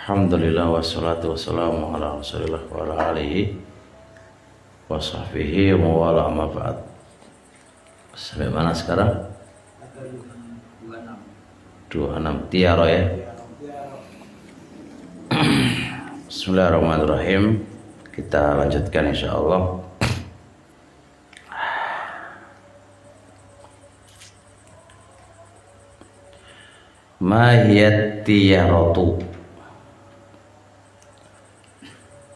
Alhamdulillah wassalatu wassalamu ala rasulillah wa ala alihi wa sahbihi wa ala amma ba'd. Sampai mana sekarang? 26 tiaro ya. Bismillahirrahmanirrahim. Kita lanjutkan insyaallah. Mahiyat tiyaratu,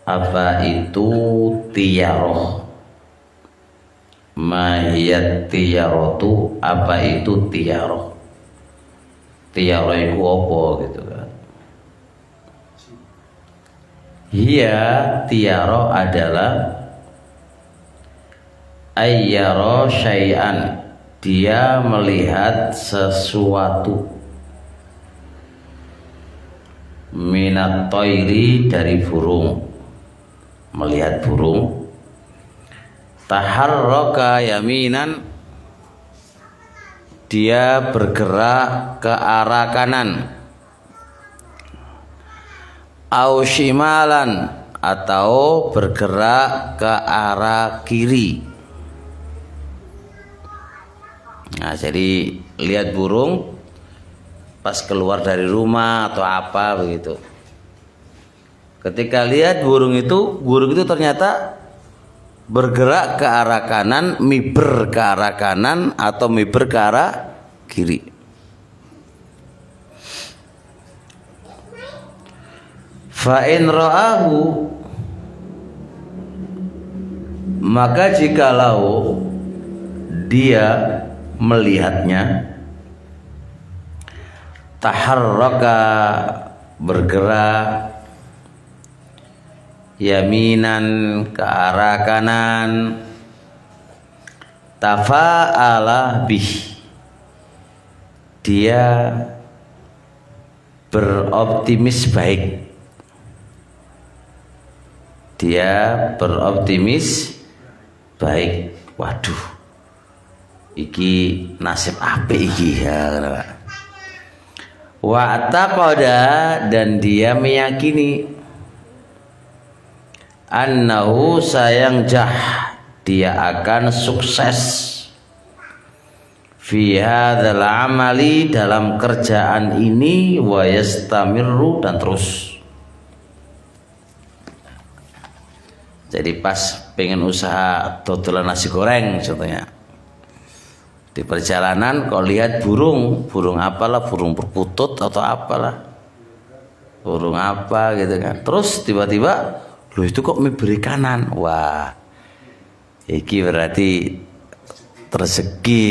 apa itu tiyaroh? Mahiyat tiyaratu, apa itu tiyaroh? Tiyaroh itu apa gitu kan? Hiya tiyaroh adalah ayyara syai'an, dia melihat sesuatu, minat toiri, dari burung, melihat burung. Taharraka yaminan, dia bergerak ke arah kanan. Au shimalan, atau bergerak ke arah kiri. Nah, jadi lihat burung pas keluar dari rumah atau apa begitu. Ketika lihat burung itu ternyata bergerak ke arah kanan, miber ke arah kanan atau miber ke arah kiri. Fa in ra'ahu, maka jikalau dia melihatnya, taharraka, bergerak, yaminan, ke arah kanan, tafa'ala bih, dia beroptimis baik, dia beroptimis baik. Waduh, iki nasib apik iki ya. Wa taqada, dan dia meyakini, annahu sayangjah, dia akan sukses, fi hadzal amali, dalam kerjaan ini, wa yastamirru, dan terus. Jadi pas pengen usaha dodolan nasi goreng contohnya, di perjalanan kau lihat burung apalah, burung perkutut atau apalah, burung apa gitu kan, terus tiba-tiba loh itu kok memberi kanan, wah iki berarti rezeki,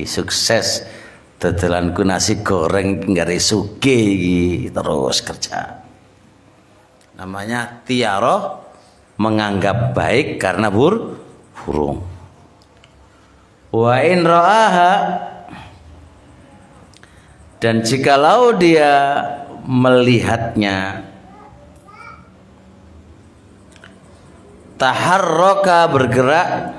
sukses dodolanku nasi goreng nggak sugih, terus kerja. Namanya tiaroh, menganggap baik karena burung. Wa in ra'aha, dan jikalau dia melihatnya, taharraka, bergerak,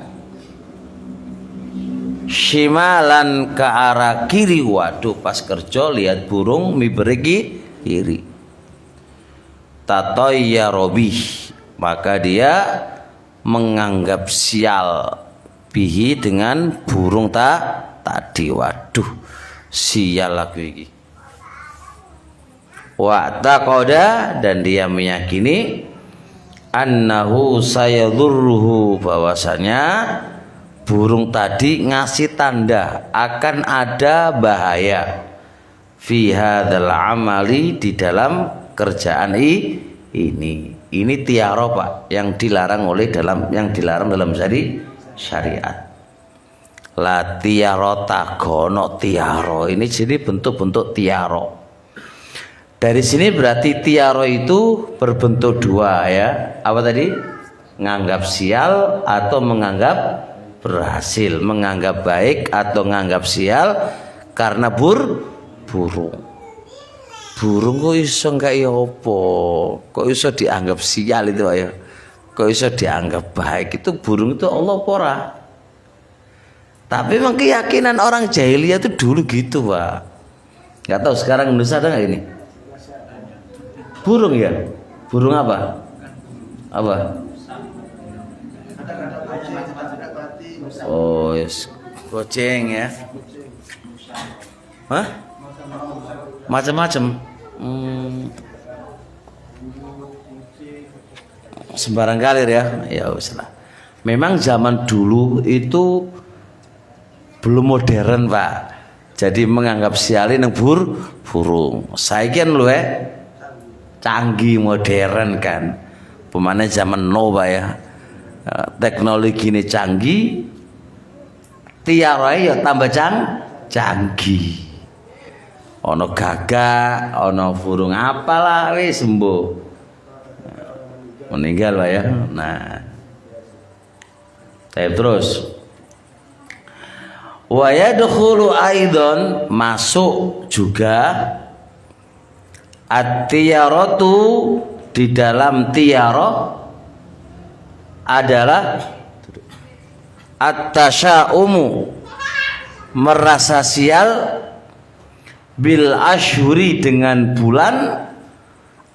shimalan, ke arah kiri. Waduh, pas kerja lihat burung mibergi kiri. Tatoyyarobih, maka dia menganggap sial bihi, dengan burung tadi. Waduh, sial lagu ini. Wa taqada, dan dia meyakini, annahu sayadurruhu, bahwasanya burung tadi ngasih tanda akan ada bahaya, fi hadzal amali, di dalam kerjaan ini. Ini tiaro Pak, yang dilarang dalam syariat. La tiaro tagono tiaro, ini jadi bentuk-bentuk tiaro. Dari sini berarti tiaro itu berbentuk dua ya. Apa tadi? Menganggap sial atau menganggap berhasil, menganggap baik atau menganggap sial karena burung. Burung kok iso enggak ya apa? Kok iso dianggap sial itu ya? Kok iso dianggap baik? Itu burung itu Allah ora. Tapi memang keyakinan orang jahiliyah itu dulu gitu, Pak. Enggak tahu sekarang Indonesia ada enggak ini? Burung ya? Burung apa? Apa? Oh, yes. Kucing ya. Hah? Macam-macam. Sembarang kalir ya. Ya wis lah. Memang zaman dulu itu belum modern, Pak. Jadi menganggap siali nang burung. Saiki kan lho canggih modern kan. Pemane zaman no Pak ya. Teknologi ini canggih. Tiarae ya tambah canggih. Ono gagak, ono burung apalah wis sembuh. Meninggal Pak ya. Nah. Terus wa yadkhulu aidan, masuk juga at-tiyaratu, di dalam tiyarah adalah at-tasya'umu, merasa sial, bil ashuri, dengan bulan,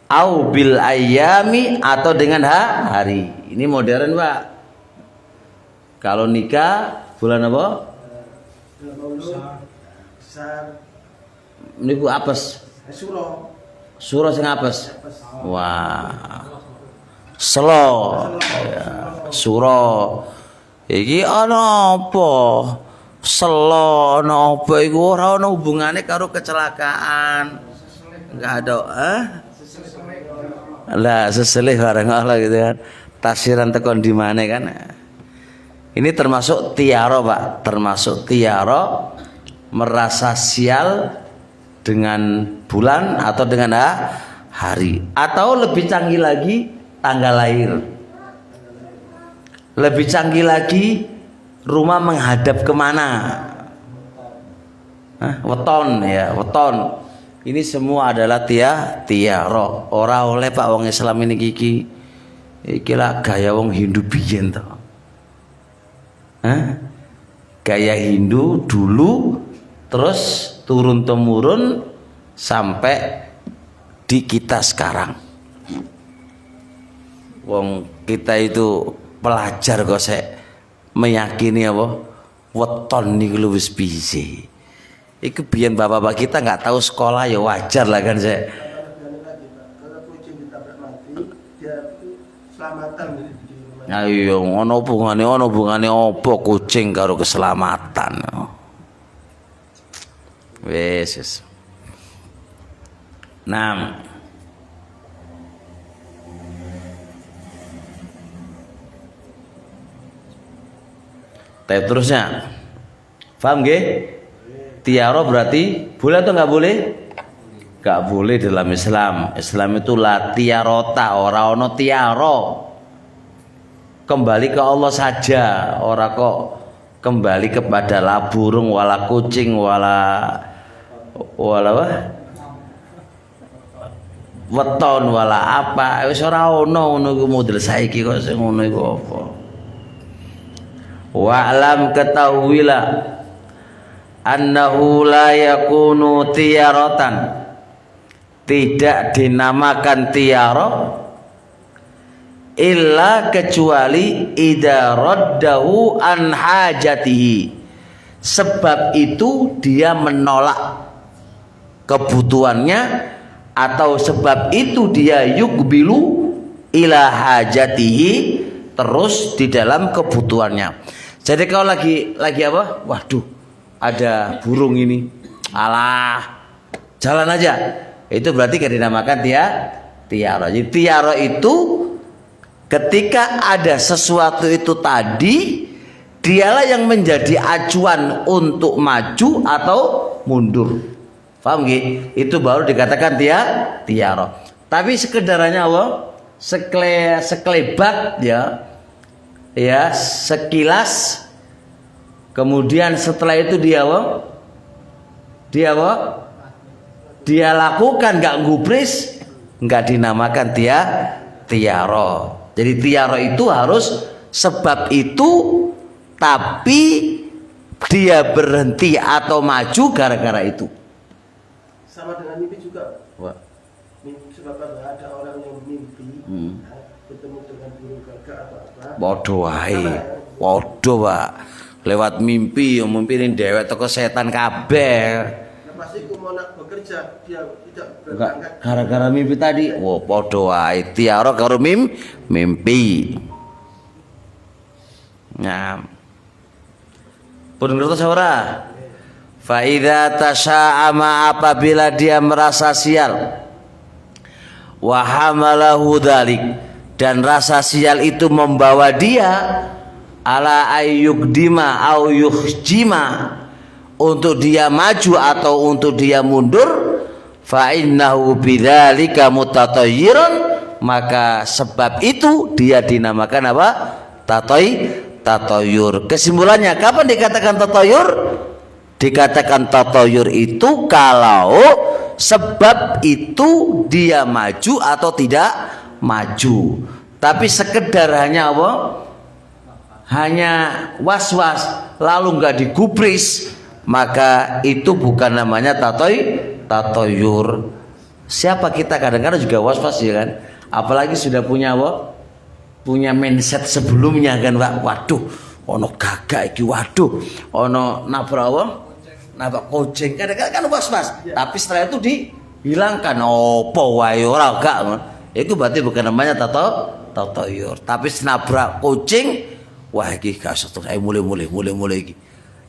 au bil ayami, atau dengan hari. Ini modern Pak. Kalau nikah bulan apa? Ini bu apes. Suro sing apes. Wah. Selo. Ya. Suro. Iki ana apa? Selo ana apa iku ora ana hubungane karo kecelakaan. Enggak ada, Lah seselih bareng Allah gitu kan. Tafsiran tekon di mana kan? Ini termasuk tiara Pak, termasuk tiara merasa sial dengan bulan atau dengan hari, atau lebih canggih lagi tanggal lahir, lebih canggih lagi rumah menghadap kemana, weton ya, weton. Ini semua adalah tiara. Ora oleh Pak wong Islam ini iki lah gaya wong Hindu biyen to. Gaya Hindu dulu, terus turun temurun sampai di kita sekarang. Wong kita itu pelajar kok meyakini apa weton niku wis piye. Iku biyen bapak-bapak kita nggak tahu sekolah ya wajar lah kan saya. Ayo ono hubungane apa kucing karo keselamatan. Wes. Nah. Terusnya. Paham nggih? Tiara berarti boleh atau nggak boleh? Nggak boleh dalam Islam. Islam itu la tiarota, ora ono tiaro. Kembali ke Allah saja, ora kok kembali kepada la burung, wala kucing, wala apa? Weton, wala apa? Wis ora ono ngono iku model saiki kok sing ngono iku apa? Wa'lam, ketahuilah annahu la yakunu tiyaratan, tidak dinamakan tiara illa kecuali idza raddahu an hajatihi, sebab itu dia menolak kebutuhannya, atau sebab itu dia yukbilu ila hajatihi, terus di dalam kebutuhannya. Jadi kalau lagi apa? Waduh, ada burung ini, alah jalan aja, itu berarti kan dinamakan tiara. Jadi tiara itu ketika ada sesuatu itu tadi, dialah yang menjadi acuan untuk maju atau mundur. Paham gak? Itu baru dikatakan tiara. Tapi sekedarannya Allah, sekelebat ya sekilas, kemudian setelah itu dia lakukan, nggak gubris, nggak dinamakan tiara. Jadi tiara itu harus sebab itu, tapi dia berhenti atau maju gara-gara itu. Sama dengan mimpi juga. Wah. Sebab ada orang yang mimpi ketemu dengan burung gagak atau apa. Padha wae. Padha, Pak. Lewat mimpi yang mimpinin dewek teko setan kabeh. Nah, pasti aku mau nak bekerja dia tidak Enggak, berangkat. gara-gara mimpi tadi. Wah, padha wae. Tiara karo mimpi. Nah. Pun ngertos ora? Fa idza tasya'ama, apabila dia merasa sial. Wa hamalahu dzalik, dan rasa sial itu membawa dia ala ayyukdima au yukhjima, untuk dia maju atau untuk dia mundur, fa innahu bidzalika mutatayyirun, maka sebab itu dia dinamakan apa? Tatayyur. Kesimpulannya, kapan dikatakan tatayyur? Dikatakan tatayyur itu kalau sebab itu dia maju atau tidak maju. Tapi sekedar hanya apa? Hanya was-was lalu nggak digubris, maka itu bukan namanya tatayyur. Siapa kita kadang-kadang juga was-was ya kan? Apalagi sudah punya apa? Punya mindset sebelumnya kan, Pak. Waduh, ono gagak iki, waduh, ono nabrak apa? Nabrak kucing. Kadang-kadang kan was-was. Tapi setelah itu dihilangkan. Opo wae ora gak. Itu berarti bukan namanya tatayyur. Tapi senabrak kucing, wah iki gak usah terus mulai iki.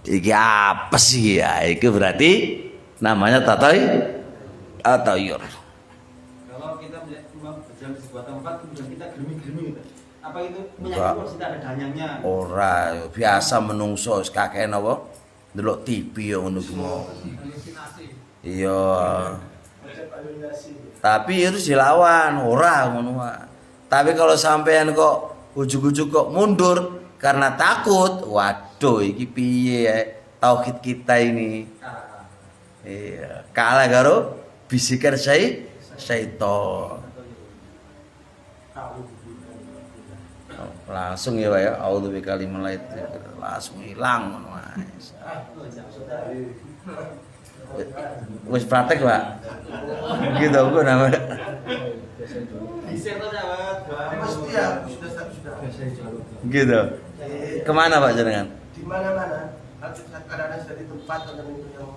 Iki apa sih ya? Itu berarti namanya tatayyur. Kalau kita berjalan di sebuah tempat kemudian kita germi-germi gitu. Apa itu menyakiti kok tidak ada danyangnya? Ora, biasa menungso kakek napa? Delok TV ya ngono ku mau. Iya. Tapi harus dilawan, ora ngono wae. Tapi kalau sampean kok ujug-ujug kok mundur karena takut, waduh iki piye ya tauhid kita ini. Iya, kalah karo bisikan syaitan. Langsung ya Pak ya, auzu bikalimillah, langsung hilang ngono wae. Wis praktek, Pak. Gitu aku namanya. Bisa toh jawab. Pasti ya, sudah. Gitu. Kemana Pak jenengan? Di mana-mana. Kadang-kadang sudah di tempat yang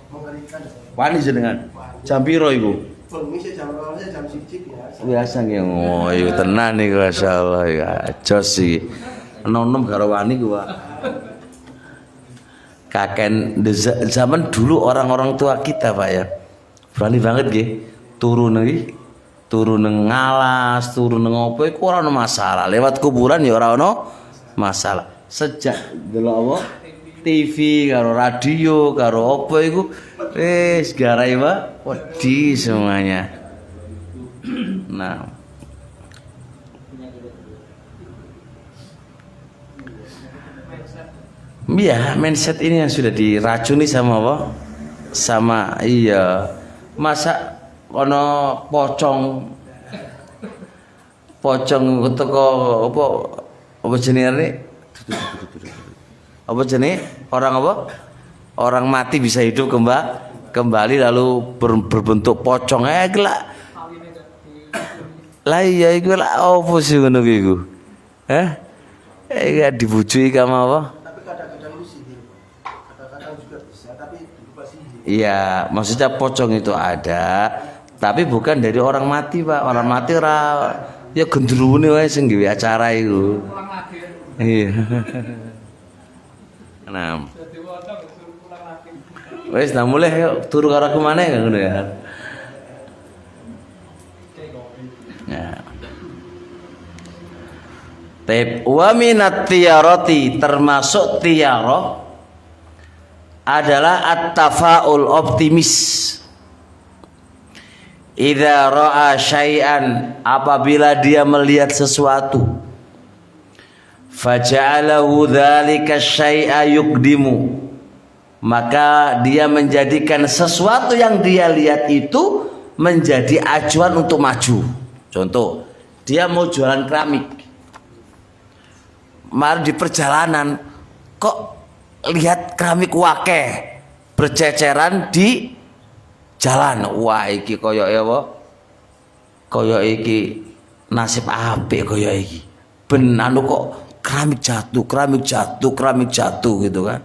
mengerikan. Wani jenengan. Jam piro iku? Bengi jam awalnya jam 1 ya. Biasa nggih. Oh, iya tenan niku masyaallah ya. Jos iki. Enom karo wani ku, Pak. Kaken zaman dulu orang-orang tua kita, Pak ya. Berani banget nggih. Turu nang ngalas, turu nang opo iku ora ono masalah. Lewat kuburan ya ora ono masalah. Sejak delok apa? TV karo radio karo opo iku wis garai Pak. Wedi semuanya. Nah. Iya, mindset ini yang sudah diracuni sama apa? Sama iya. Masa ono pocong teko apa jenenge? Apa jenenge? Orang apa? Orang mati bisa hidup kembali lalu berbentuk pocong gelak. Lah iya iku lak opo sih ngono iku? Gak dibujui kamu apa? Tapi kadang-kadang itu sihir. Kadang-kadang juga bisa, tapi berupa sihir. Iya, maksudnya pocong itu ada, tapi bukan dari orang mati, Pak. Orang mati ora ya gendrune wae sing gawe acara iku. Iya. Nah. Wes nah mulai yuk turu karo aku maneh ngono ya. Ya. Taib wa minat tiyarati, termasuk tiyarah adalah at-tafaul, optimis. Idza ra'a syai'an, apabila dia melihat sesuatu, faja'alahu dzalika syai'a yuqdimu, maka dia menjadikan sesuatu yang dia lihat itu menjadi acuan untuk maju. Contoh, dia mau jualan keramik. Mari di perjalanan kok lihat keramik wakeh berceceran di jalan. Wah iki koyo ya apa? kaya iki nasib apik kaya iki. Ben anu kok keramik jatuh gitu kan.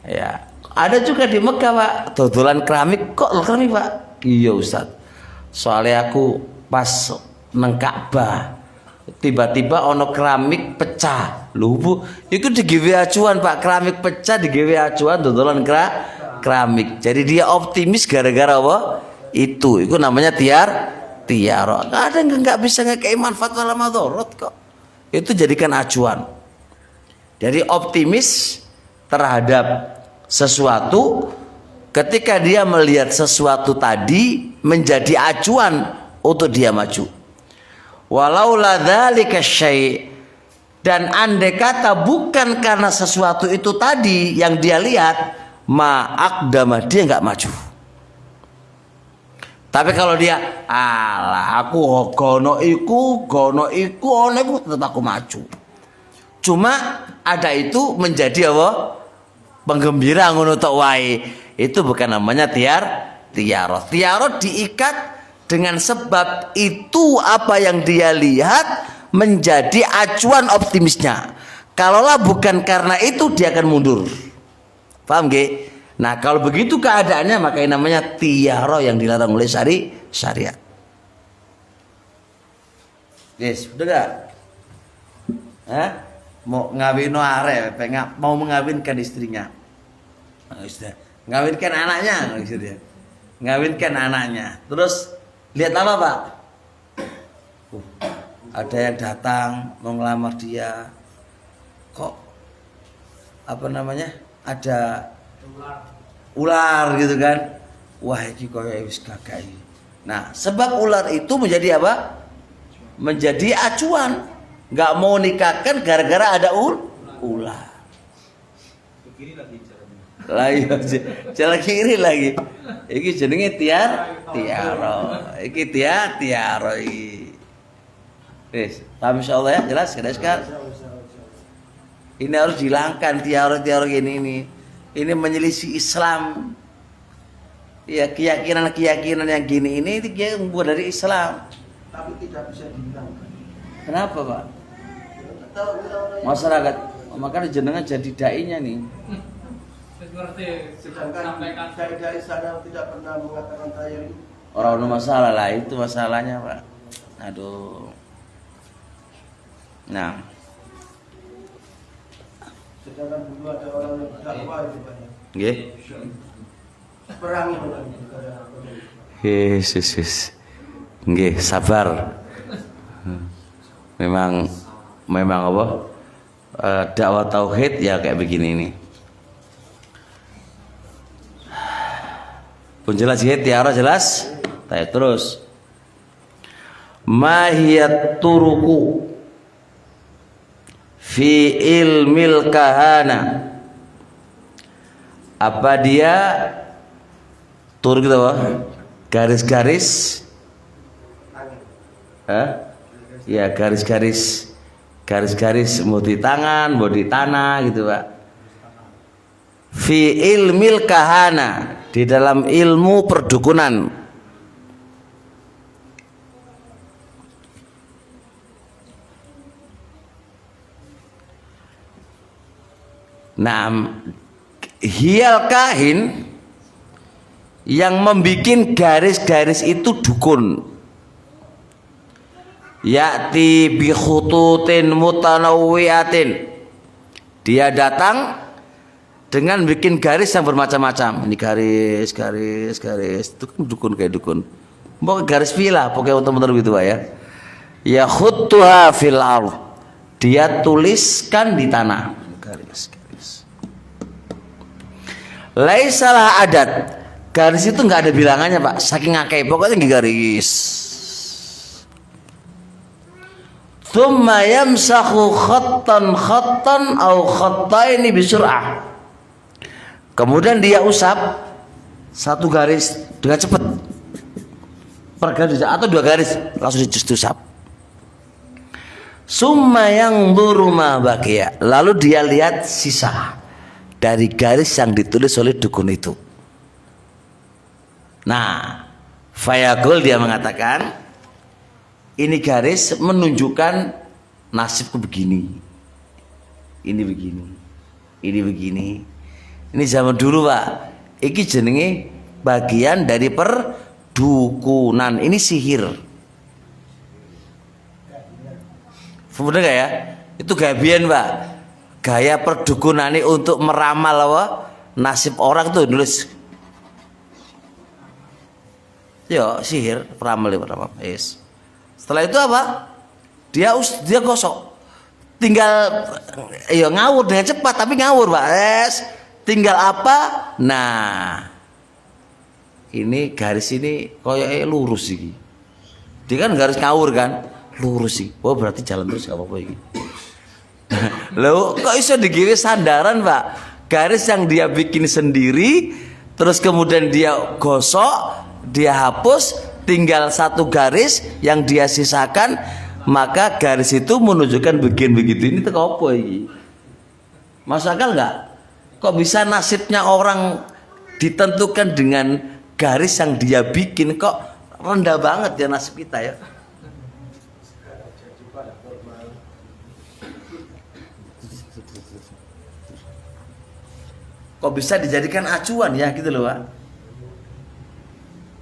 Ya, ada juga di Mekah Pak, dodolan keramik kok keramik Pak. Iya Ustaz. Soalnya aku pas nang Ka'bah tiba-tiba ono keramik pecah. Lho Bu, iku digawe acuan Pak, keramik pecah digawe acuan dodolan keramik. Jadi dia optimis gara-gara apa? Itu namanya tiaro. Kadang nggak bisa ngekei manfaat wala madharat kok. Itu jadikan acuan. Jadi optimis terhadap sesuatu, ketika dia melihat sesuatu tadi menjadi acuan untuk dia maju. Walau la dzalika syai', dan andai kata bukan karena sesuatu itu tadi yang dia lihat, ma'aqdama, dia nggak maju. Tapi kalau dia aku gono iku tetap aku maju. Cuma ada itu menjadi apa? Penggembira ngono tok wae. Itu bukan namanya tiaro. Tiaro diikat dengan sebab itu apa yang dia lihat menjadi acuan optimisnya. Kalaulah bukan karena itu dia akan mundur. Paham nggih? Nah, kalau begitu keadaannya maka ini namanya tiaro yang dilarang oleh syariat. Yes, udah gak? Hah? Mau ngawin arek, mau mengawinkan istrinya. Ngawinkan anaknya, maksudnya. Ngawinkan anaknya. Terus lihat apa, Pak? Ada yang datang mau ngelamar dia. Kok apa namanya? Ada ular gitu kan. Wah, iki koyo wis gagal. Nah, sebab ular itu menjadi apa? Menjadi acuan. Nggak mau nikahkan gara-gara ada ular. Kiri lagi caranya. Lah iya, jalan kiri lagi. Iki jenenge tiaro. Iki tiaro iki. Wis, paham insyaallah ya, jelas kan? Ini harus dihilangkan tiaro-tiaro gini ini. Ini menyelisih Islam. Ya, keyakinan yang gini ini dia bukan dari Islam. Tapi tidak bisa dihilangkan. Kenapa, Pak? Masyarakat, makanya jenengan jadi dai-nya nih. Sedangkan dari sana tidak pernah mengatakan tayar itu. Orang masalah lah, itu masalahnya, Pak. Aduh. Nah, Sedangkan dulu ada orang yang berdakwah itu banyak. nggih. Perangi orang itu. Yesus. Nggih, sabar. Memang apa? Dakwah tauhid ya kayak begini nih. Pun jelas ya, tiara jelas. Tanya terus. Mahiyat turuku fi ilmil kahana. Apa dia turuk itu apa? Garis-garis. Ya, garis-garis mau di tangan, mau di tanah gitu, Pak. Fi ilmil kahana, di dalam ilmu perdukunan. Nah, hiyal kahin yang membikin garis-garis itu dukun. Ya'ti bi khututin mutanawwi'atin. Dia datang dengan bikin garis yang bermacam-macam. Ini garis. Itu kan dukun kayak dukun. Pokoknya garis villa, pokoknya untuk gitu Pak ya. Ya khuttuha fil ardh. Dia tuliskan di tanah. Garis. Laisalah adat. Garis itu enggak ada bilangannya, Pak. Saking akeh, pokoknya garis. Tsumma yamsakhu khattan au khattaini bisur'ah. Kemudian dia usap satu garis dengan cepat. Per garis atau dua garis langsung diusap. Summa yanzuru ma baqiya. Lalu dia lihat sisa dari garis yang ditulis oleh dukun itu. Nah, fayaqul dia mengatakan, ini garis menunjukkan nasibku begini. Ini begini. Ini begini. Ini zaman dulu, Pak. Iki jenenge bagian dari perdukunan. Ini sihir. Bener gak ya? Itu gabian, Pak. Gaya perdukunan ini untuk meramal apa? Nasib orang tuh nulis. Yo, sihir, peramal. Yes. Setelah itu apa? Dia gosok. Tinggal ngawur dengan cepat, tapi ngawur, Pak. Yes. Tinggal apa? Nah, ini garis ini koyoknya lurus sih. Dia kan garis ngawur kan, lurus sih. Oh berarti jalan terus gak apa-apa ini. Loh, kok iso digawe sandaran, Pak? Garis yang dia bikin sendiri, terus kemudian dia gosok, dia hapus, tinggal satu garis yang dia sisakan, maka garis itu menunjukkan bagian begitu. Ini tuh apa ini? Masuk akal nggak? Kok bisa nasibnya orang ditentukan dengan garis yang dia bikin? Kok rendah banget ya nasib kita ya? Kok bisa dijadikan acuan ya gitu loh, Pak?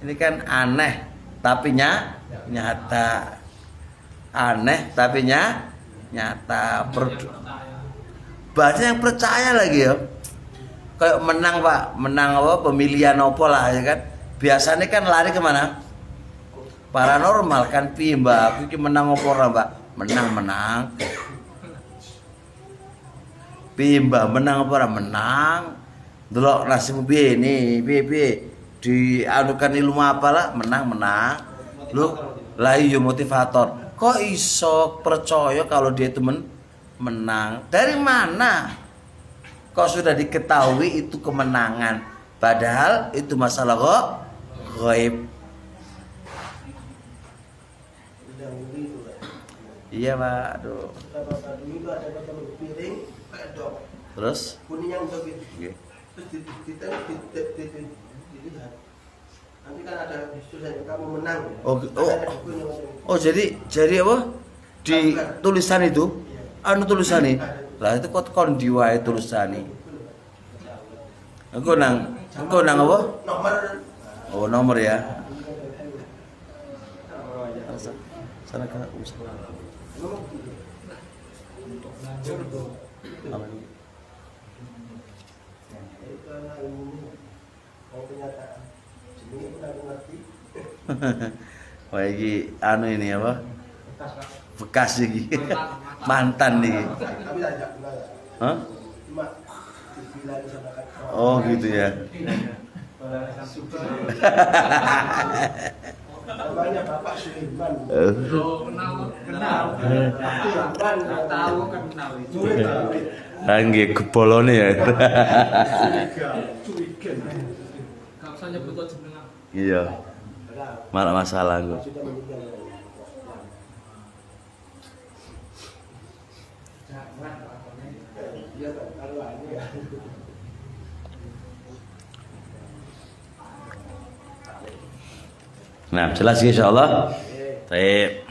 Ini kan aneh tapi nyata. Aneh tapi nyata. Banyak yang percaya lagi ya. Kayak menang, Pak, menang apa pemilihan opo lah ya kan. Biasanya kan lari kemana? Paranormal kan, piye Mbak? Aku menang opo ora, Mbak? Menang. Piye Mbak, menang apa ora? Menang. Delok nasibmu piye nih, piye dianukan ilmu apalah, menang. Lu lah iya motivator. Kok iso percaya kalau dia itu menang? Dari mana? Kok sudah diketahui itu kemenangan, padahal itu masalah kok gaib. Iya, Pak. Aduh. Terus? Kuning yang begitu. Okay. Terus dilihat. Nanti kan ada tulisannya kamu menang. Oh, jadi apa? Di tulisan itu? Anu tulisannya. Lah itu kok kon diwae tulisane. Engko nang apa? Nomor. Oh, nomor ya. Sana ke usaha. Apa ini? Wah, ini anu ini apa? Bekas iki. Mantan nih. Hah? Oh gitu ya. Namanya Bapak Suleiman. Kenal nggih kebolone ya. Iya. Malah masalah gue. Nah, jelas insyaallah. Baik.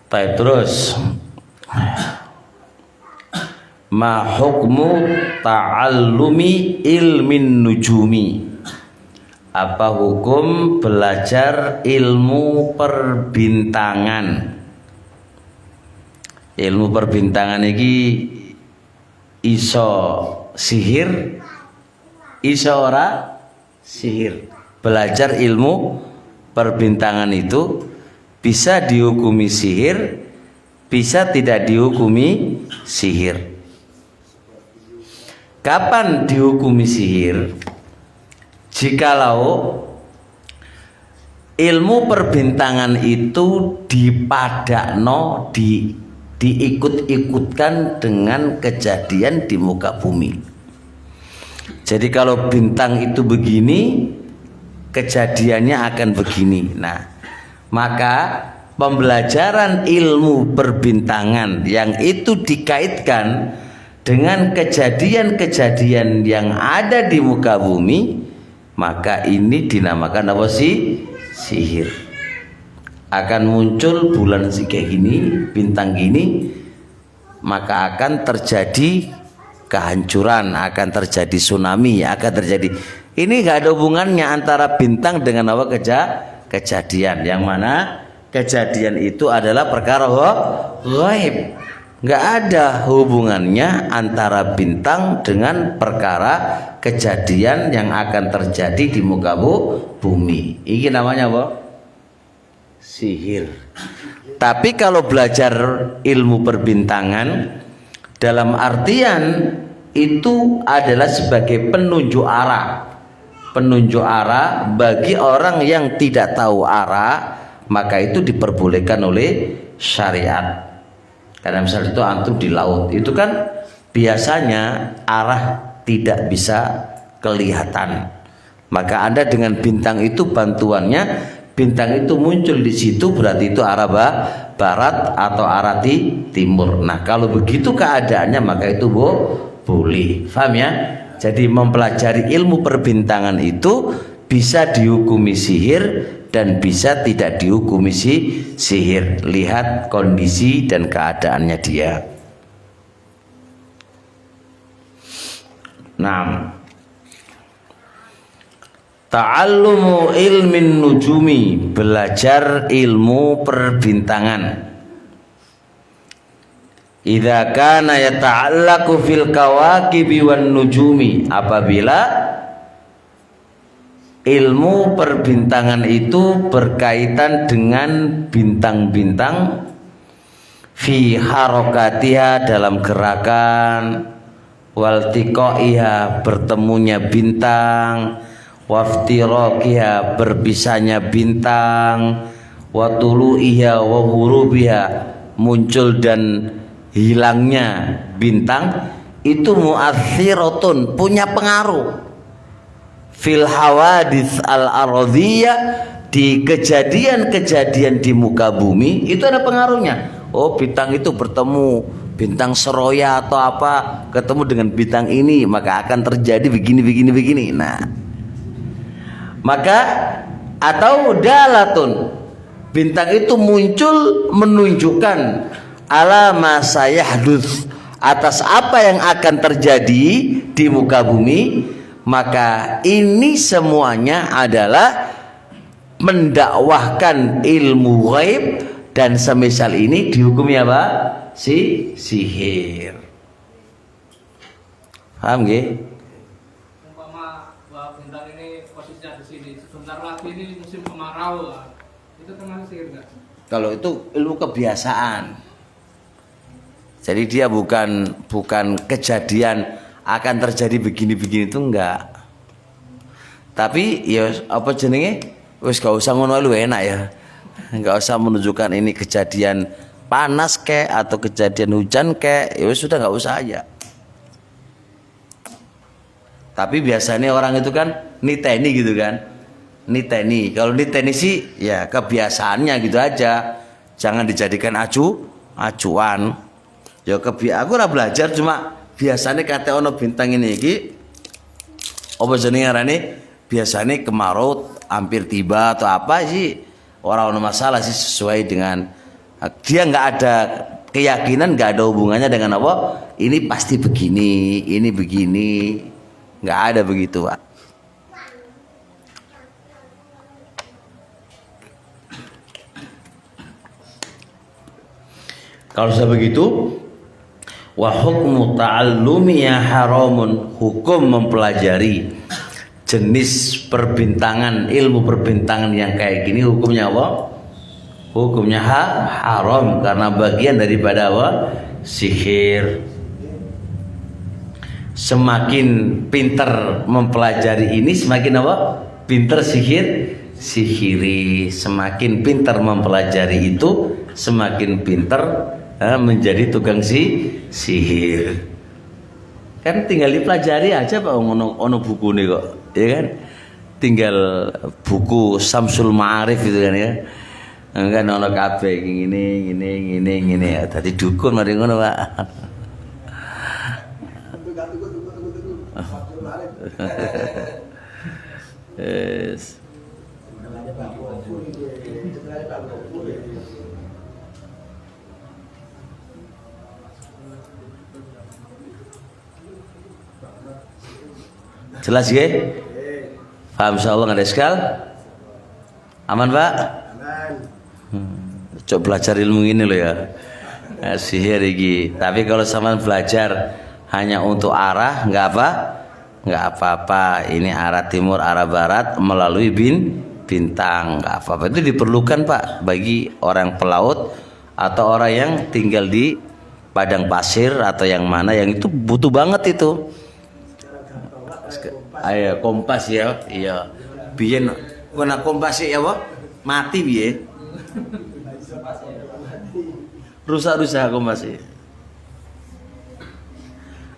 Baik, terus ma hukmu ta'allumi ilmin nujumi. Apa hukum belajar ilmu perbintangan? Ilmu perbintangan ini iso sihir, iso ora sihir. Belajar ilmu perbintangan itu bisa dihukumi sihir, bisa tidak dihukumi sihir. Kapan dihukumi sihir? Jikalau ilmu perbintangan itu dipadakno, diikut-ikutkan dengan kejadian di muka bumi. Jadi kalau bintang itu begini, kejadiannya akan begini. Nah, maka pembelajaran ilmu perbintangan yang itu dikaitkan dengan kejadian-kejadian yang ada di muka bumi, maka ini dinamakan apa sih? Sihir. Akan muncul bulan kayak gini, bintang gini, maka akan terjadi kehancuran, akan terjadi tsunami, akan terjadi. Ini nggak ada hubungannya antara bintang dengan apa kejadian. Yang mana kejadian itu adalah perkara ghaib. Nggak ada hubungannya antara bintang dengan perkara kejadian yang akan terjadi di muka bumi. Ini namanya apa? Sihir. Tapi kalau belajar ilmu perbintangan dalam artian itu adalah sebagai penunjuk arah. Penunjuk arah bagi orang yang tidak tahu arah, maka itu diperbolehkan oleh syariat. Karena misalnya itu antum di laut, itu kan biasanya arah tidak bisa kelihatan. Maka Anda dengan bintang itu bantuannya, bintang itu muncul di situ berarti itu arah barat atau arah timur. Nah, kalau begitu keadaannya maka itu boleh. Paham ya? Jadi mempelajari ilmu perbintangan itu bisa dihukumi sihir dan bisa tidak dihukumi sihir. Lihat kondisi dan keadaannya dia. Nah, ta'allumu ilmin nujumi, belajar ilmu perbintangan. Idza kana yata'allaqu fil kawakibi wan nujumi, apabila ilmu perbintangan itu berkaitan dengan bintang-bintang, fi harokatiha dalam gerakan, waltiqaiha bertemunya bintang, waftirokiha berpisahnya bintang, watuluiha wa hurubiha muncul dan hilangnya bintang, itu mu'atsiratun punya pengaruh fil hawadits al-ardhiyah, di kejadian-kejadian di muka bumi itu ada pengaruhnya. Oh, bintang itu bertemu bintang seroya atau apa, ketemu dengan bintang ini, maka akan terjadi begini. Nah, maka atau dalatun, bintang itu muncul menunjukkan ala ma sayahdus, atas apa yang akan terjadi di muka bumi. Maka ini semuanya adalah mendakwahkan ilmu ghaib, dan semisal ini dihukumi apa? Sihir. Paham nggih? Umpama bahwa bintang ini posisinya di sini, sebentar lagi ini musim kemarau, itu termasuk sihir enggak? Kalau itu ilmu kebiasaan. Jadi dia bukan kejadian akan terjadi begini-begini itu enggak. Tapi ya apa jenenge? Wis gak usah ngono lu enak ya. Enggak usah menunjukkan ini kejadian panas kek atau kejadian hujan kek, ya sudah enggak usah aja. Tapi biasanya orang itu kan niteni gitu kan. Niteni. Kalau niteni sih ya kebiasaannya gitu aja. Jangan dijadikan acuan. Ya aku ora belajar, cuma biasanya kata ono bintang ini iki apa jenenge arane, biasanya kemarau hampir tiba atau apa sih, orang ono masalah sih, sesuai dengan dia, nggak ada keyakinan, nggak ada hubungannya dengan apa ini pasti begini, ini begini, nggak ada begitu, Pak. Kalau sudah begitu, wa hukmu ta'allumiya haramun, hukum mempelajari jenis perbintangan, ilmu perbintangan yang kayak gini hukumnya apa? Hukumnya haram, karena bagian daripada apa? Sihir. Semakin pinter mempelajari ini, semakin apa? Pinter sihiri. Semakin pinter mempelajari itu, semakin pinter menjadi tukang sihir. Kan tinggal dipelajari aja Pak, ono buku nih kok, ya kan? Tinggal buku Samsul Ma'arif gitu kan ya. Kan ono kabeh ngene ya. Dadi dukun mari ngono Pak. tunggu. Waktu kemarin. Yes. Namanya Pak Gopur ini. Sebenarnya Pak Gopur ini. Jelas ya? Paham insyaallah nggak ada iskal? Aman Pak? Aman. Coba belajar ilmu ini loh ya. Sihir iki. Tapi kalau sama belajar hanya untuk arah nggak apa-apa. Ini arah timur, arah barat melalui bintang nggak apa-apa. Itu diperlukan Pak bagi orang pelaut atau orang yang tinggal di padang pasir atau yang mana yang itu butuh banget itu. Ayo kompas ya, iya. Biyen kena kompas ya apa? Mati biye. Rusak-rusak kompas ya.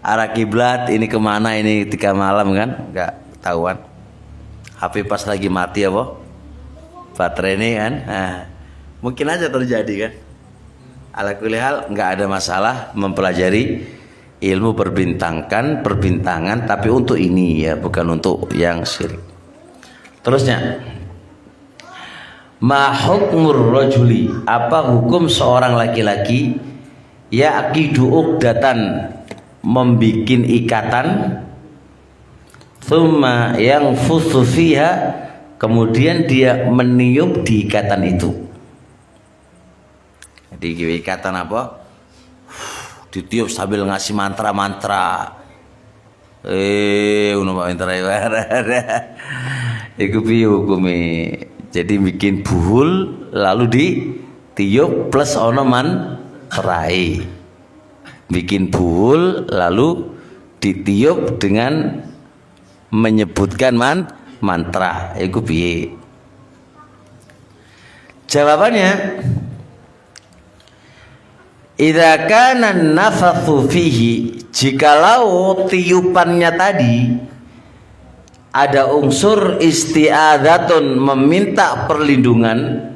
Arah kiblat ini kemana ini 3 malam kan? Enggak ketahuan. HP pas lagi mati apa? Baterai ini kan? Nah, mungkin aja terjadi kan? Ala kulli hal enggak ada masalah mempelajari ilmu perbintangan tapi untuk ini ya, bukan untuk yang syirik. Terusnya, ma hukmur rajuli, apa hukum seorang laki-laki ya aqidu uqdatan, membikin ikatan, thumma yang fiha, kemudian dia meniup di ikatan itu. Jadi ikatan apa? Ditiup sambil ngasih mantra-mantra. Mantra iku piye hukume? Jadi bikin buhul lalu ditiup plus ono mantrai. Bikin buhul lalu ditiup dengan menyebutkan mantra. Iku piye? Jawabannya, idza kana nafathu fihi, jikalau tiupannya tadi ada unsur isti'adzatun, meminta perlindungan,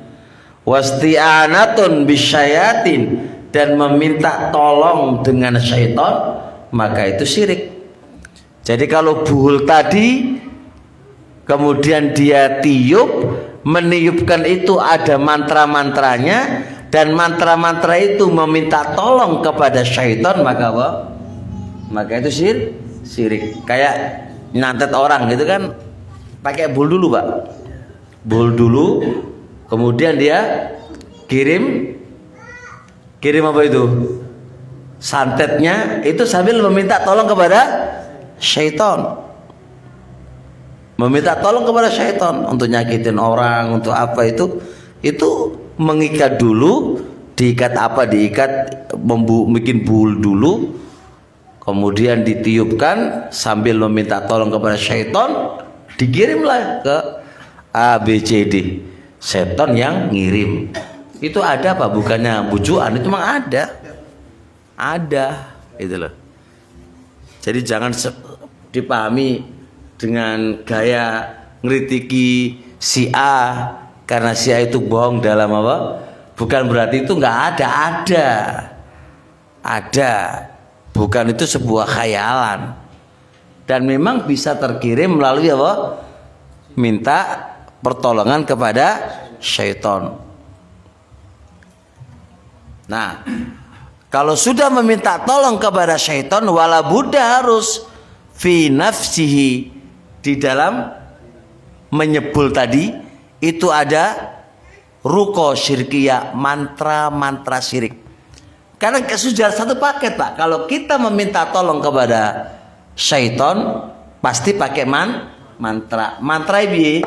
wasti'anatun bisyayatin, dan meminta tolong dengan syaitan, maka itu syirik. Jadi kalau buhul tadi kemudian dia tiup, meniupkan itu ada mantra-mantranya, dan mantra-mantra itu meminta tolong kepada syaitan, maka apa? Maka itu syirik. Kayak nyantet orang gitu kan, pakai bul dulu Pak, bul dulu, kemudian dia kirim apa itu? Santetnya itu sambil meminta tolong kepada syaitan. Meminta tolong kepada syaitan untuk nyakitin orang, untuk apa itu mengikat dulu, diikat apa? Diikat bikin bul dulu, kemudian ditiupkan sambil meminta tolong kepada syaitan, dikirimlah ke ABCD. Setan yang ngirim. Itu ada apa? Bukannya bujuan, itu memang ada itu loh. Jadi jangan dipahami dengan gaya ngritiki si A karena si A itu bohong dalam apa? Bukan berarti itu nggak ada. Bukan itu sebuah khayalan. Dan memang bisa terkirim melalui apa? Minta pertolongan kepada syaitan. Nah, kalau sudah meminta tolong kepada syaitan, wala budda harus fi nafsihi, di dalam menyebul tadi itu ada ruko syirkiyah, mantra-mantra syirik. Karena sudah satu paket Pak. Kalau kita meminta tolong kepada syaitan, pasti pakai mantra. Mantra ini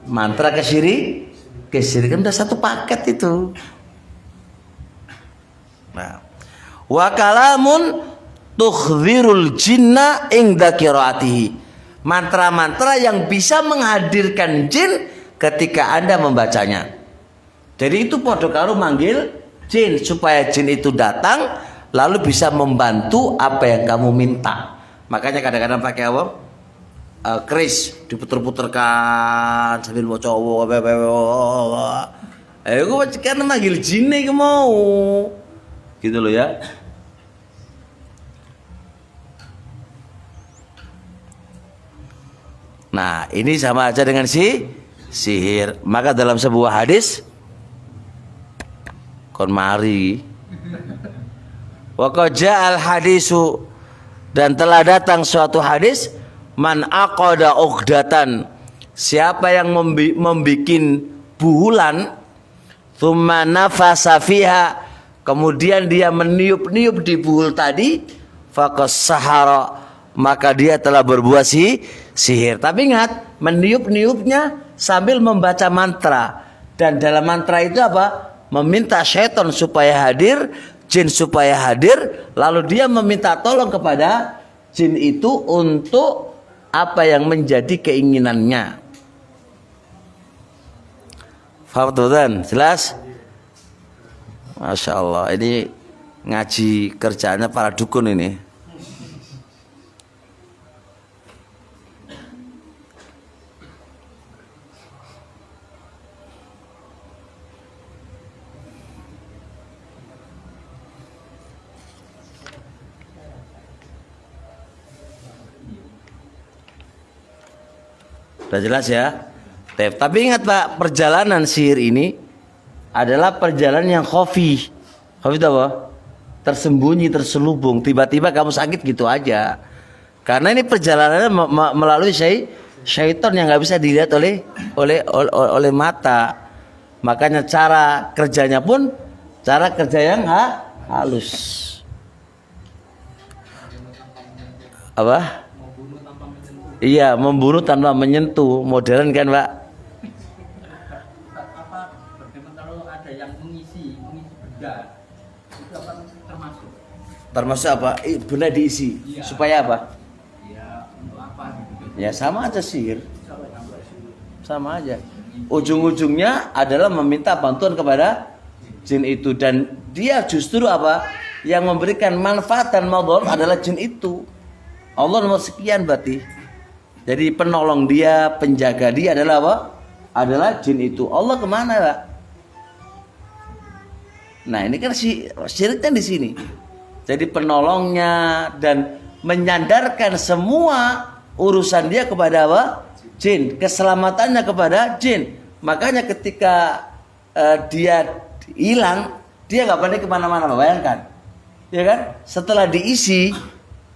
mantra kesyirikan udah satu paket itu. Nah, wa kalamun tukhzirul jinna inda qiraatihi. Mantra-mantra yang bisa menghadirkan jin ketika Anda membacanya. Jadi itu podo karo manggil jin, supaya jin itu datang lalu bisa membantu apa yang kamu minta. Makanya kadang-kadang pakai apa? Keris diputer-puterkan sambil mau cowok ayo gue kan manggil jin nih mau gitu loh ya. Nah, ini sama aja dengan sihir. Maka dalam sebuah hadis kon mari wa qad ja'al hadisu, dan telah datang suatu hadis, man aqada uqdatan, siapa yang membikin buhulan, thumma nafasa fiha, kemudian dia meniup-niup di buhul tadi, faqas sahara, maka dia telah berbuat sihir. Tapi ingat, meniup-niupnya sambil membaca mantra. Dan dalam mantra itu apa? Meminta syaitan supaya hadir, jin supaya hadir, lalu dia meminta tolong kepada jin itu untuk apa yang menjadi keinginannya. Faham tuh? Jelas? Masya Allah, ini ngaji kerjaannya para dukun ini. Sudah jelas ya? Tapi ingat Pak, perjalanan sihir ini adalah perjalanan yang khafi. Khafi itu apa? Tersembunyi, terselubung. Tiba-tiba kamu sakit gitu aja. Karena ini perjalanannya melalui syaitan yang nggak bisa dilihat oleh mata. Makanya cara kerjanya pun cara kerja yang halus. Apa? Iya, membunuh tanpa menyentuh. Modern kan, Pak? Kalau ada yang mengisi benda, itu apa termasuk? Termasuk apa? Benda diisi. Iya. Supaya apa? Ya, untuk apa gitu. Ya sama aja sihir. Sama aja. Ujung-ujungnya adalah meminta bantuan kepada jin itu, dan dia justru apa? Yang memberikan manfaat dan madharat adalah jin itu. Allah nomor sekian berarti. Jadi penolong dia, penjaga dia adalah apa? Adalah jin itu. Allah kemana, Pak? Nah, ini kan syirik kan di sini. Jadi penolongnya dan menyandarkan semua urusan dia kepada apa? Jin. Keselamatannya kepada jin. Makanya ketika dia hilang, dia nggak berani kemana-mana. Bayangkan, ya kan? Setelah diisi,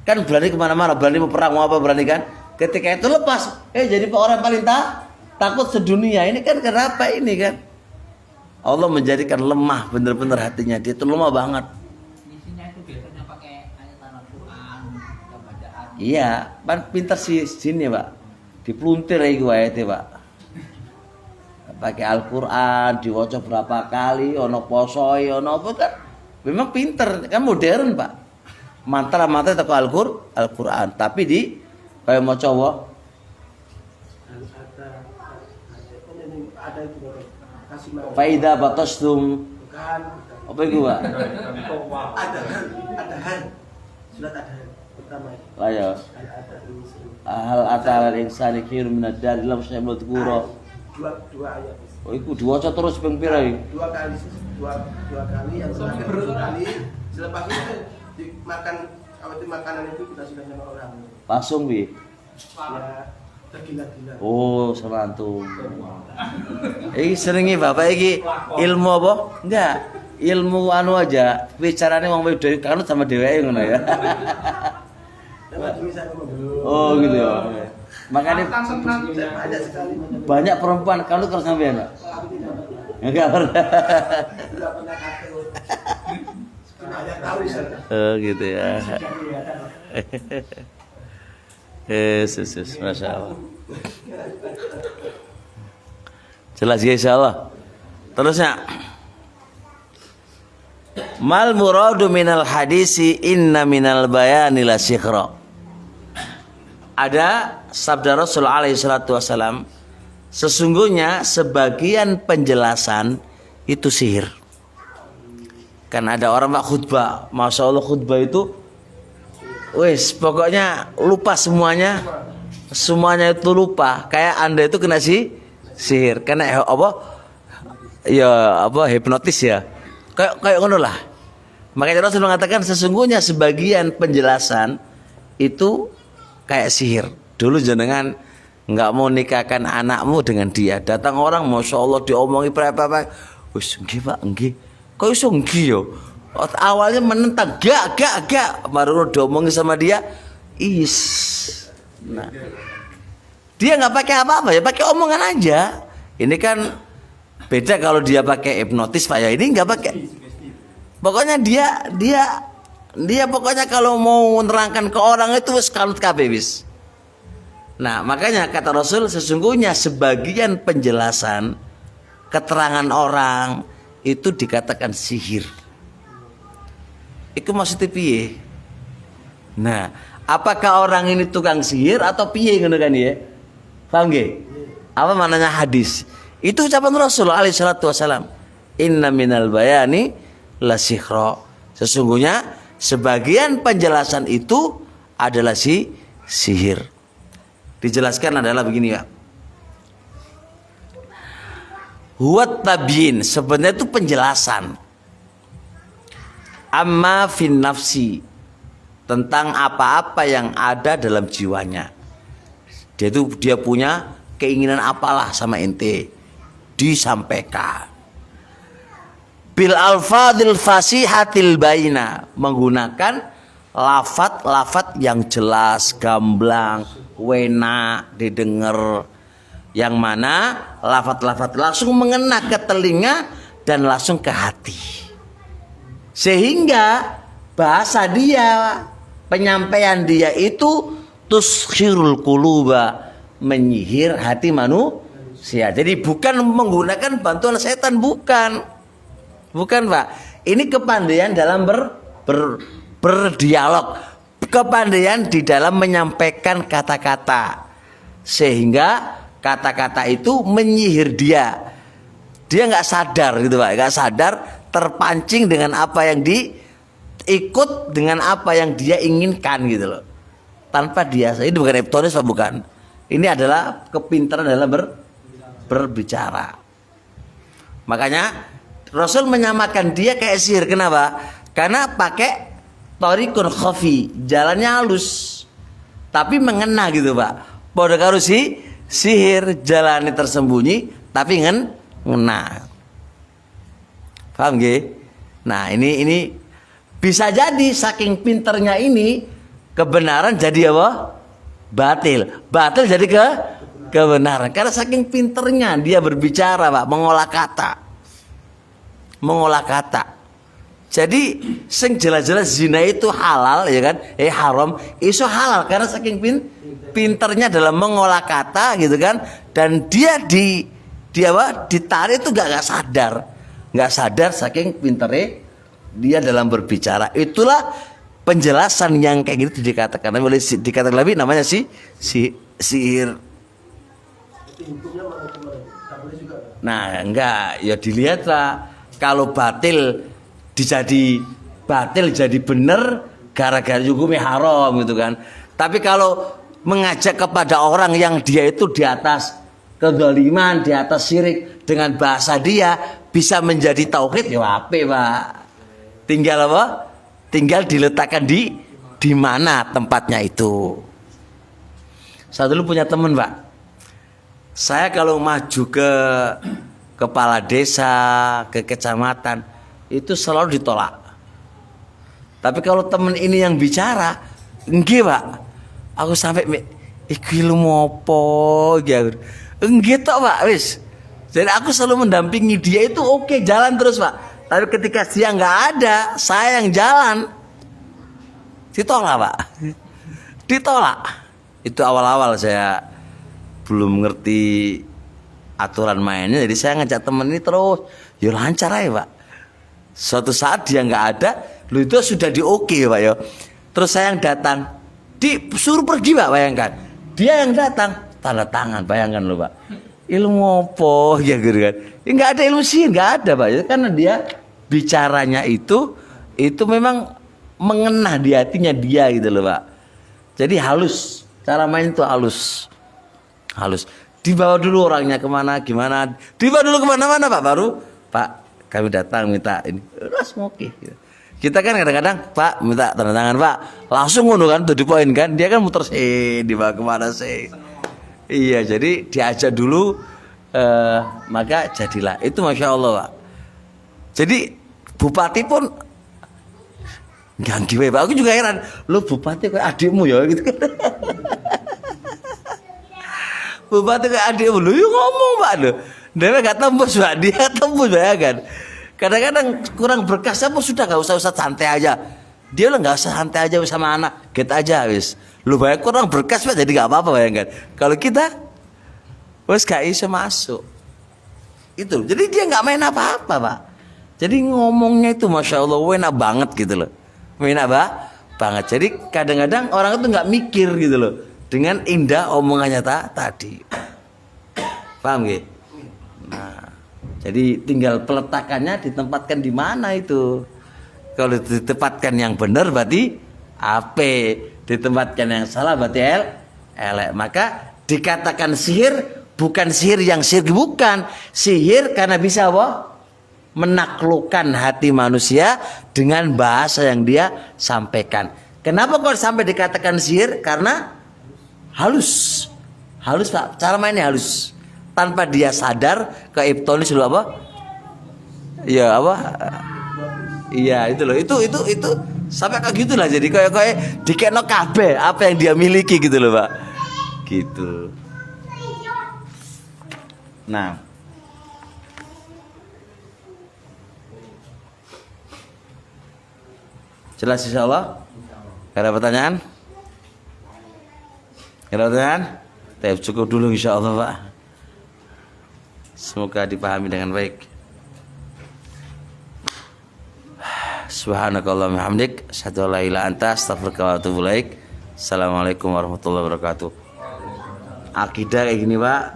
kan berani kemana-mana, berani mau perang, mau apa, berani kan? Ketika itu lepas, jadi orang paling takut sedunia. Ini kan kenapa ini kan? Allah menjadikan lemah benar-benar hatinya. Dia itu lemah banget. Isinya itu biasanya pakai ayat Al-Quran, bacaan. Iya, pintar sih sini Pak. Dipluntir itu ayatnya Pak. Pakai Al-Quran, diwaca berapa kali, ono posoi, ono apa kan? Memang pintar, kan modern Pak. Mantra-mantra itu Al-Quran, tapi di kayak mau cowok. Ada itu kasih mau. Faida batastum. Bukan. Apa itu Pak? Ada hal. Surat ada pertama. Ayo. Ada ini. Hal atal insani khairu minad dar lam syai'un madhkura. Dua ayat. Oh iku diwaca terus ping pira iki? Dua kali yang terakhir 7 kali. Selepas itu dimakan makanan itu kita sudah sama orang. Langsung bi. Ya tergila-gila. Oh, semantu. Iki senengi Bapak iki ilmu apa? Enggak. Ilmu anu aja. Bicarane wong wedok kanut sama dheweke ngono ya. Oh, gitu ya. Makanya Banyak sekali. banyak perempuan kanut terus sampean, Pak. Enggak pernah. Tidak pernah kafir. Banyak tahu ya. Oh, gitu ya. Yesus, Masya Allah. Jelas ya insya Allah. Terusnya, mal muradu minal hadisi inna minal bayani la sikhra. Ada sabda Rasul alaihi salatu wasalam, sesungguhnya sebagian penjelasan itu sihir. Kan ada orang Pak khutbah, Masya Allah khutbah itu wes pokoknya lupa semuanya itu lupa, kayak Anda itu kena sihir, kena apa? Ya apa hipnotis ya. Kayak ngono lah. Makanya Rasul mengatakan sesungguhnya sebagian penjelasan itu kayak sihir. Dulu jenengan nggak mau nikahkan anakmu dengan dia. Datang orang, masya Allah diomongi apa-apa, wis nggih Pak, nggih. Kok iso nggih yo? Awalnya menentang, gak, baru diomongi sama dia, Nah, dia nggak pakai apa-apa ya, pakai omongan aja. Ini kan beda kalau dia pakai hipnotis Pak ya. Ini nggak pakai. Pokoknya dia pokoknya kalau mau menerangkan ke orang itu wis kalut kabeh wis. Nah, makanya kata Rasul, sesungguhnya sebagian penjelasan keterangan orang itu dikatakan sihir. Iku maksudnya piye? Nah, apakah orang ini tukang sihir atau piye ngono kan ya? Paham nggih? Apa maknanya hadis? Itu ucapan Rasul alaihi salatu wasalam. Inna minal bayani la sihra. Sesungguhnya sebagian penjelasan itu adalah sihir. Dijelaskan adalah begini ya. Huwat tabyin, sebenarnya itu penjelasan. Amma fin nafsi, tentang apa-apa yang ada dalam jiwanya. Dia punya keinginan apalah sama ente, disampaikan. Bil alfadil fasihatil baina, menggunakan lafat-lafat yang jelas, gamblang, wena didengar, yang mana lafat-lafat langsung mengena ke telinga dan langsung ke hati, sehingga bahasa dia, penyampaian dia itu tuskhirul quluba, menyihir hati manusia. Jadi bukan menggunakan bantuan setan, bukan Pak. Ini kepandaian dalam berdialog, kepandaian di dalam menyampaikan kata-kata, sehingga kata-kata itu menyihir dia nggak sadar gitu Pak, nggak sadar, terpancing dengan apa yang ikut dengan apa yang dia inginkan gitu loh, tanpa dia. Ini bukan hipnotis Pak, bukan. Ini adalah kepintaran dalam berbicara. Makanya Rasul menyamakan dia kayak sihir. Kenapa? Karena pakai thariqun khafi, jalannya halus tapi mengena gitu Pak. Padha karo sihir, jalannya tersembunyi tapi ngena. Paham nggih? Nah, ini bisa jadi saking pinternya ini kebenaran jadi apa? Batil jadi kebenaran. Karena saking pinternya dia berbicara Pak, mengolah kata. Jadi sing jelas-jelas zina itu halal ya kan? Haram, iso halal karena saking pinternya dalam mengolah kata gitu kan. Dan dia ditarik itu gak sadar saking pinternya dia dalam berbicara. Itulah penjelasan yang kayak gitu dikatakan lebih namanya sihir. Nah, enggak, ya dilihat Pak. Kalau batil jadi benar gara-gara hukumnya haram gitu kan. Tapi kalau mengajak kepada orang yang dia itu di atas kezaliman, di atas syirik, dengan bahasa dia bisa menjadi tauhid, ya apa Pak? Tinggal apa? Tinggal diletakkan di mana tempatnya itu. Saya dulu punya teman Pak. Saya kalau maju ke kepala desa, ke kecamatan, itu selalu ditolak. Tapi kalau temen ini yang bicara, nggih Pak, aku sampai iki lu ngopo gitu. Nggih tok Pak, wis. Jadi aku selalu mendampingi dia itu oke, jalan terus Pak. Tapi ketika dia nggak ada, saya yang jalan, ditolak Pak. Ditolak. Itu awal-awal saya belum ngerti aturan mainnya, jadi saya ngajak temen ini terus, ya lancar aja Pak. Suatu saat dia nggak ada, lu itu sudah di oke Pak ya. Terus saya yang datang, disuruh pergi Pak, bayangkan. Dia yang datang, tanda tangan, bayangkan lu Pak. Ilmu apa ya gitu kan? Nggak ada ilmu sih, nggak ada Pak. Ya, karena dia bicaranya itu memang mengena di hatinya dia gitu loh Pak. Jadi halus, cara main itu halus. Dibawa dulu orangnya kemana, gimana. Dibawa dulu kemana-mana Pak. Baru, Pak kami datang minta ini. Langsung oke. Kita kan kadang-kadang, Pak minta tanda tangan Pak. Langsung ngono kan, to the point kan. Dia kan muter dibawa kemana sih. Iya, jadi diajak dulu maka jadilah. Itu Masya Allah, Pak. Jadi bupati pun ganti wae, Pak. Aku juga heran. Lo bupati kayak adikmu ya gitu. Bupati kayak adikmu. Lo yuk ngomong, Pak. Lo. Dia enggak tembus, Pak. Dia tembus ya kan. Kadang-kadang kurang berkasnya pun sudah enggak usah santai aja. Dia lo enggak usah santai aja sama anak. Get aja wis. Lu banyak kurang berkas, Pak, jadi enggak apa-apa bayangkan. Kalau kita wis gak bisa masuk. Itu. Jadi dia enggak main apa-apa, Pak. Jadi ngomongnya itu Masya Allah enak banget gitu loh. Enak banget. Jadi kadang-kadang orang itu nggak mikir gitu loh. Dengan indah omongannya tadi. Paham gak? Nah, jadi tinggal peletakannya ditempatkan di mana itu. Kalau ditempatkan yang benar berarti AP. Ditempatkan yang salah berarti elek. Maka dikatakan sihir bukan sihir yang sihir. Bukan. Sihir karena bisa apa? Menaklukkan hati manusia dengan bahasa yang dia sampaikan. Kenapa kok sampai dikatakan sihir? Karena halus, Pak. Cara mainnya halus, tanpa dia sadar ke hipnotis dulu apa? Iya apa? Iya itu loh. Itu sampai kayak gitulah. Jadi kayak dikekno kabeh apa yang dia miliki gitu loh, Pak. Gitu. Nah. Jelas insya Allah? Ada pertanyaan? Ada pertanyaan? Cukup dulu insya Allah, Pak. Semoga dipahami dengan baik. Subhanakallahumma hamdik, asyhadu an la ilaha illa anta, astaghfiruka wa atubu ilaik. Assalamualaikum warahmatullahi wabarakatuh. Akidah kayak gini, Pak.